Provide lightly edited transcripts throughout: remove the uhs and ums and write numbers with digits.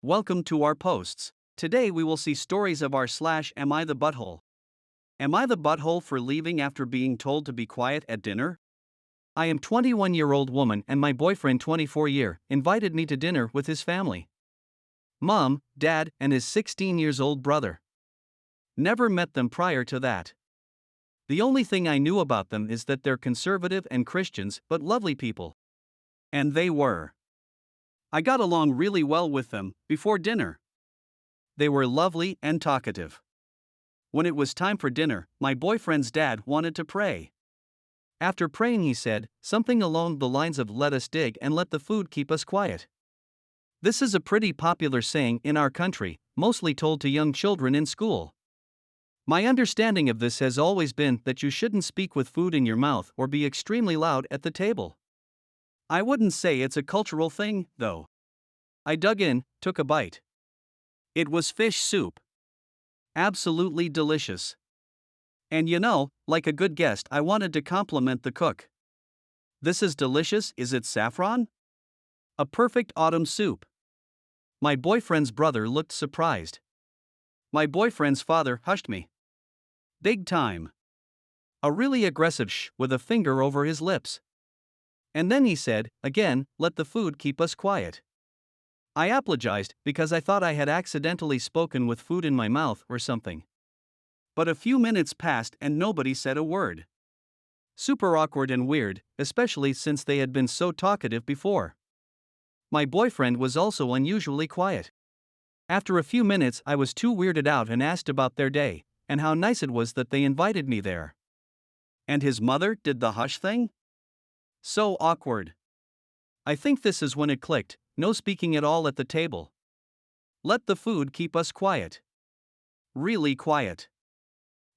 Welcome to our posts. Today we will see stories of our slash Am I the Butthole? Am I the butthole for leaving after being told to be quiet at dinner? I am 21-year-old woman and my boyfriend 24-year invited me to dinner with his family. Mom, dad, and his 16 years old brother. Never met them prior to that. The only thing I knew about them is that they're conservative and Christians but lovely people. And they were. I got along really well with them before dinner. They were lovely and talkative. When it was time for dinner, my boyfriend's dad wanted to pray. After praying, he said something along the lines of "Let us dig and let the food keep us quiet." This is a pretty popular saying in our country, mostly told to young children in school. My understanding of this has always been that you shouldn't speak with food in your mouth or be extremely loud at the table. I wouldn't say it's a cultural thing, though. I dug in, took a bite. It was fish soup. Absolutely delicious. And like a good guest, I wanted to compliment the cook. "This is delicious, is it saffron? A perfect autumn soup." My boyfriend's brother looked surprised. My boyfriend's father hushed me. Big time. A really aggressive shh with a finger over his lips. And then he said, again, "Let the food keep us quiet." I apologized because I thought I had accidentally spoken with food in my mouth or something. But a few minutes passed and nobody said a word. Super awkward and weird, especially since they had been so talkative before. My boyfriend was also unusually quiet. After a few minutes, I was too weirded out and asked about their day, and how nice it was that they invited me there. And his mother did the hush thing? So awkward. I think this is when it clicked, no speaking at all at the table. Let the food keep us quiet. Really quiet.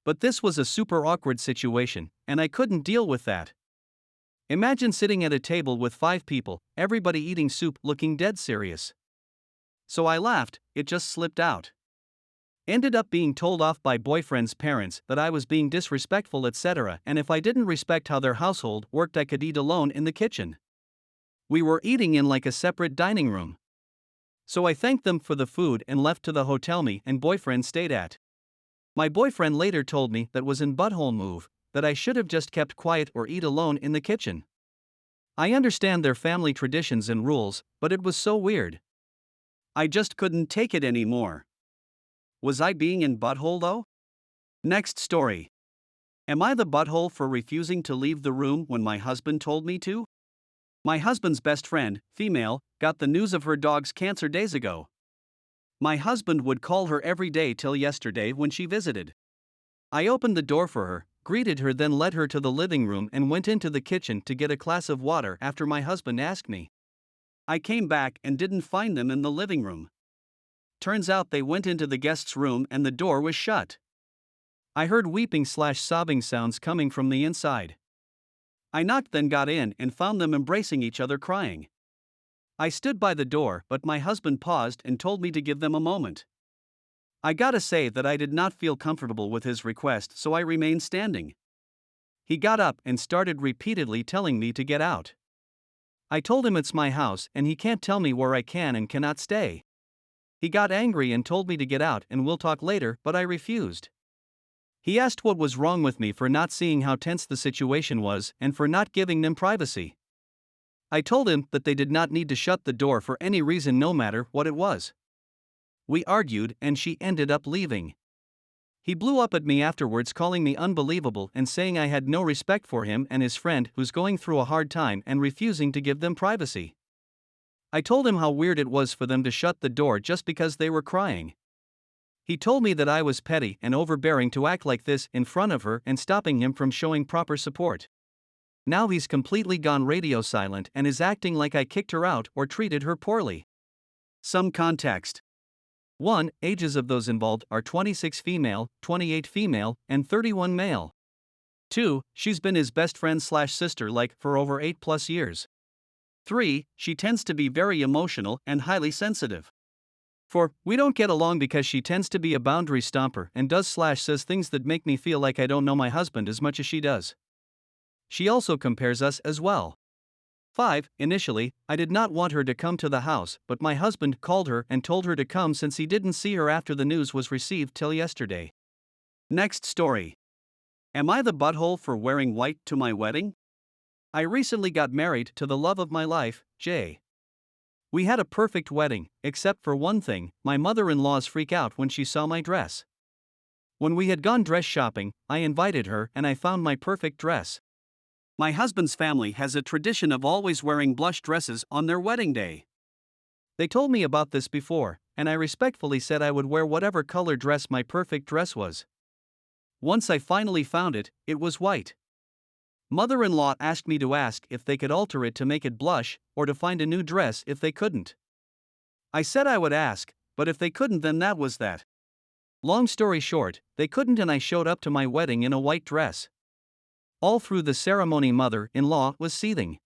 But this was a super awkward situation, and I couldn't deal with that. Imagine sitting at a table with 5 people, everybody eating soup looking dead serious. So I laughed, it just slipped out. Ended up being told off by boyfriend's parents that I was being disrespectful, etc., and if I didn't respect how their household worked, I could eat alone in the kitchen. We were eating in like a separate dining room. So I thanked them for the food and left to the hotel me and boyfriend stayed at. My boyfriend later told me that was in butthole move, that I should have just kept quiet or eat alone in the kitchen. I understand their family traditions and rules, but it was so weird. I just couldn't take it anymore. Was I being in butthole though? Next story. Am I the butthole for refusing to leave the room when my husband told me to? My husband's best friend, female, got the news of her dog's cancer days ago. My husband would call her every day till yesterday when she visited. I opened the door for her, greeted her, then led her to the living room and went into the kitchen to get a glass of water after my husband asked me. I came back and didn't find them in the living room. Turns out they went into the guest's room and the door was shut. I heard weeping/sobbing sounds coming from the inside. I knocked, then got in and found them embracing each other crying. I stood by the door, but my husband paused and told me to give them a moment. I gotta say that I did not feel comfortable with his request, so I remained standing. He got up and started repeatedly telling me to get out. I told him it's my house and he can't tell me where I can and cannot stay. He got angry and told me to get out and we'll talk later, but I refused. He asked what was wrong with me for not seeing how tense the situation was and for not giving them privacy. I told him that they did not need to shut the door for any reason, no matter what it was. We argued and she ended up leaving. He blew up at me afterwards, calling me unbelievable and saying I had no respect for him and his friend who's going through a hard time and refusing to give them privacy. I told him how weird it was for them to shut the door just because they were crying. He told me that I was petty and overbearing to act like this in front of her and stopping him from showing proper support. Now he's completely gone radio silent and is acting like I kicked her out or treated her poorly. Some context. 1. Ages of those involved are 26 female, 28 female, and 31 male. 2. She's been his best friend/sister for over 8+ years. 3. She tends to be very emotional and highly sensitive. 4. We don't get along because she tends to be a boundary stomper and does/says things that make me feel like I don't know my husband as much as she does. She also compares us as well. 5. Initially, I did not want her to come to the house, but my husband called her and told her to come since he didn't see her after the news was received till yesterday. Next story. Am I the butthole for wearing white to my wedding? I recently got married to the love of my life, Jay. We had a perfect wedding, except for one thing: my mother-in-law's freak out when she saw my dress. When we had gone dress shopping, I invited her and I found my perfect dress. My husband's family has a tradition of always wearing blush dresses on their wedding day. They told me about this before, and I respectfully said I would wear whatever color dress my perfect dress was. Once I finally found it, it was white. Mother-in-law asked me to ask if they could alter it to make it blush, or to find a new dress if they couldn't. I said I would ask, but if they couldn't, then that was that. Long story short, they couldn't, and I showed up to my wedding in a white dress. All through the ceremony, mother-in-law was seething.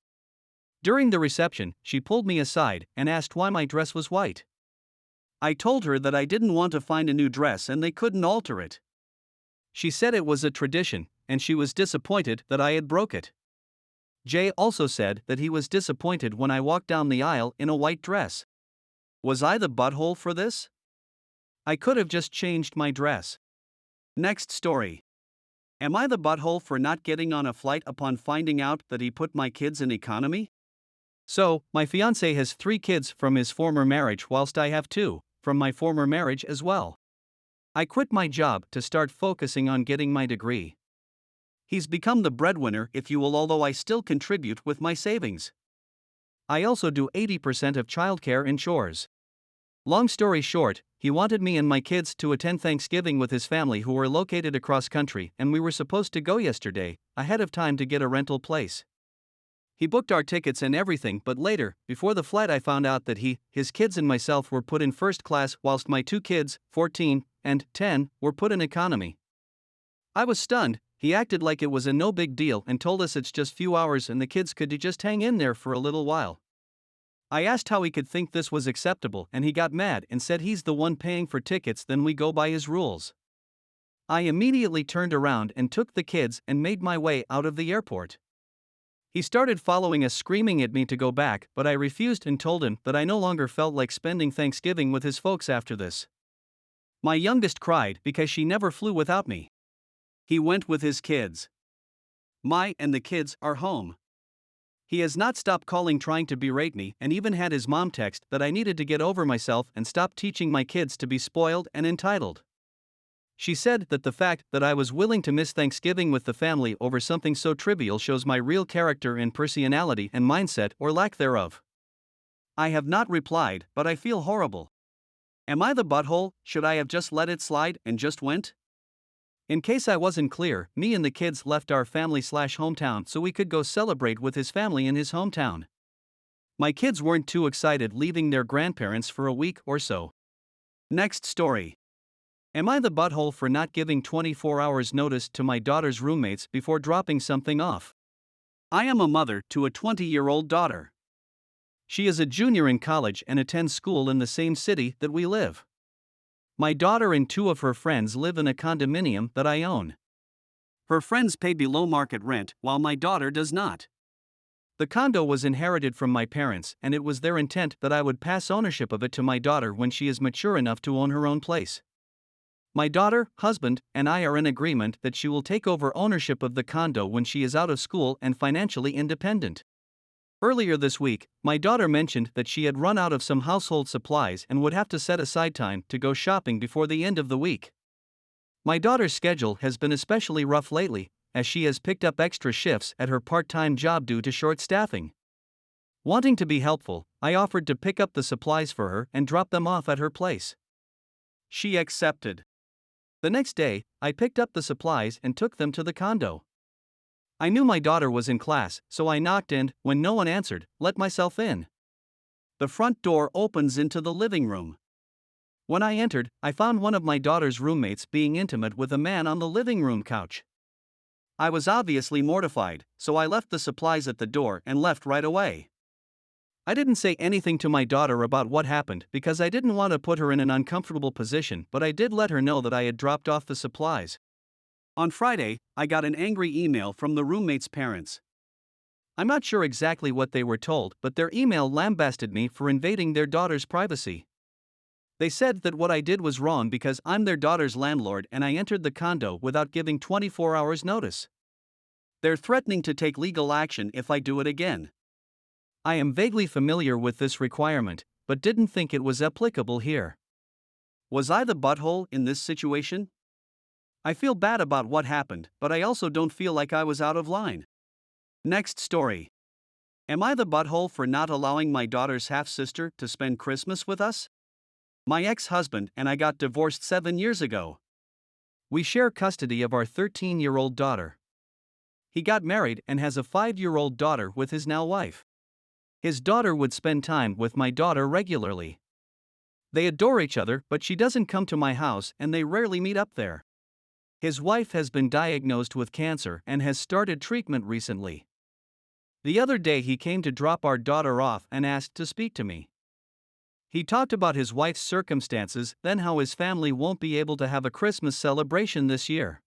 During the reception, she pulled me aside and asked why my dress was white. I told her that I didn't want to find a new dress and they couldn't alter it. She said it was a tradition, and she was disappointed that I had broke it. Jay also said that he was disappointed when I walked down the aisle in a white dress. Was I the butthole for this? I could have just changed my dress. Next story. Am I the butthole for not getting on a flight upon finding out that he put my kids in economy? So, my fiancé has 3 kids from his former marriage, whilst I have 2 from my former marriage as well. I quit my job to start focusing on getting my degree. He's become the breadwinner, if you will, although I still contribute with my savings. I also do 80% of childcare and chores. Long story short, he wanted me and my kids to attend Thanksgiving with his family, who were located across country, and we were supposed to go yesterday, ahead of time, to get a rental place. He booked our tickets and everything, but later, before the flight, I found out that he, his kids and myself were put in first class, whilst my 2 kids, 14 and 10, were put in economy. I was stunned. He acted like it was a no big deal and told us it's just few hours and the kids could just hang in there for a little while. I asked how he could think this was acceptable, and he got mad and said he's the one paying for tickets, then we go by his rules. I immediately turned around and took the kids and made my way out of the airport. He started following us, screaming at me to go back, but I refused and told him that I no longer felt like spending Thanksgiving with his folks after this. My youngest cried because she never flew without me. He went with his kids. And the kids are home. He has not stopped calling, trying to berate me, and even had his mom text that I needed to get over myself and stop teaching my kids to be spoiled and entitled. She said that the fact that I was willing to miss Thanksgiving with the family over something so trivial shows my real character and personality and mindset, or lack thereof. I have not replied, but I feel horrible. Am I the butthole? Should I have just let it slide and just went? In case I wasn't clear, me and the kids left our family/hometown so we could go celebrate with his family in his hometown. My kids weren't too excited leaving their grandparents for a week or so. Next story. Am I the butthole for not giving 24 hours notice to my daughter's roommates before dropping something off? I am a mother to a 20-year-old daughter. She is a junior in college and attends school in the same city that we live. My daughter and 2 of her friends live in a condominium that I own. Her friends pay below market rent, while my daughter does not. The condo was inherited from my parents, and it was their intent that I would pass ownership of it to my daughter when she is mature enough to own her own place. My daughter, husband, and I are in agreement that she will take over ownership of the condo when she is out of school and financially independent. Earlier this week, my daughter mentioned that she had run out of some household supplies and would have to set aside time to go shopping before the end of the week. My daughter's schedule has been especially rough lately, as she has picked up extra shifts at her part-time job due to short staffing. Wanting to be helpful, I offered to pick up the supplies for her and drop them off at her place. She accepted. The next day, I picked up the supplies and took them to the condo. I knew my daughter was in class, so I knocked and, when no one answered, let myself in. The front door opens into the living room. When I entered, I found one of my daughter's roommates being intimate with a man on the living room couch. I was obviously mortified, so I left the supplies at the door and left right away. I didn't say anything to my daughter about what happened because I didn't want to put her in an uncomfortable position, but I did let her know that I had dropped off the supplies. On Friday, I got an angry email from the roommate's parents. I'm not sure exactly what they were told, but their email lambasted me for invading their daughter's privacy. They said that what I did was wrong because I'm their daughter's landlord and I entered the condo without giving 24 hours notice. They're threatening to take legal action if I do it again. I am vaguely familiar with this requirement, but didn't think it was applicable here. Was I the butthole in this situation? I feel bad about what happened, but I also don't feel like I was out of line. Next story. Am I the butthole for not allowing my daughter's half-sister to spend Christmas with us? My ex-husband and I got divorced 7 years ago. We share custody of our 13-year-old daughter. He got married and has a 5-year-old daughter with his now wife. His daughter would spend time with my daughter regularly. They adore each other, but she doesn't come to my house and they rarely meet up there. His wife has been diagnosed with cancer and has started treatment recently. The other day he came to drop our daughter off and asked to speak to me. He talked about his wife's circumstances, then how his family won't be able to have a Christmas celebration this year.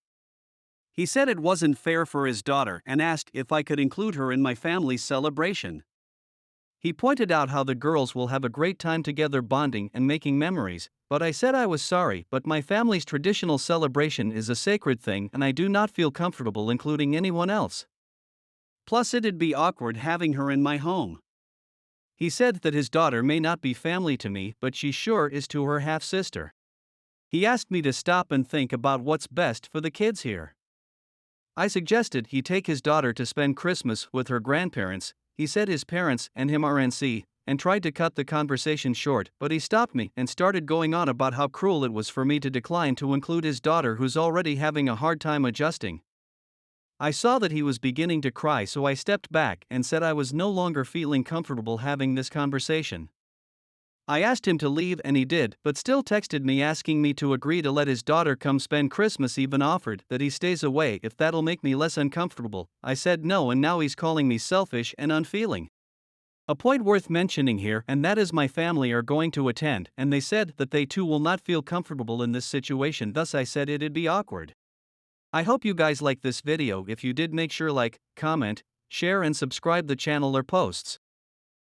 He said it wasn't fair for his daughter and asked if I could include her in my family's celebration. He pointed out how the girls will have a great time together bonding and making memories, but I said I was sorry, but my family's traditional celebration is a sacred thing and I do not feel comfortable including anyone else. Plus it'd be awkward having her in my home. He said that his daughter may not be family to me, but she sure is to her half-sister. He asked me to stop and think about what's best for the kids here. I suggested he take his daughter to spend Christmas with her grandparents. He said his parents and him are NC, and tried to cut the conversation short, but he stopped me and started going on about how cruel it was for me to decline to include his daughter who's already having a hard time adjusting. I saw that he was beginning to cry, so I stepped back and said I was no longer feeling comfortable having this conversation. I asked him to leave and he did, but still texted me asking me to agree to let his daughter come spend Christmas, even offered that he stays away if that'll make me less uncomfortable. I said no and now he's calling me selfish and unfeeling. A point worth mentioning here, and that is my family are going to attend and they said that they too will not feel comfortable in this situation, thus I said it'd be awkward. I hope you guys like this video. If you did, make sure like, comment, share and subscribe the channel or posts.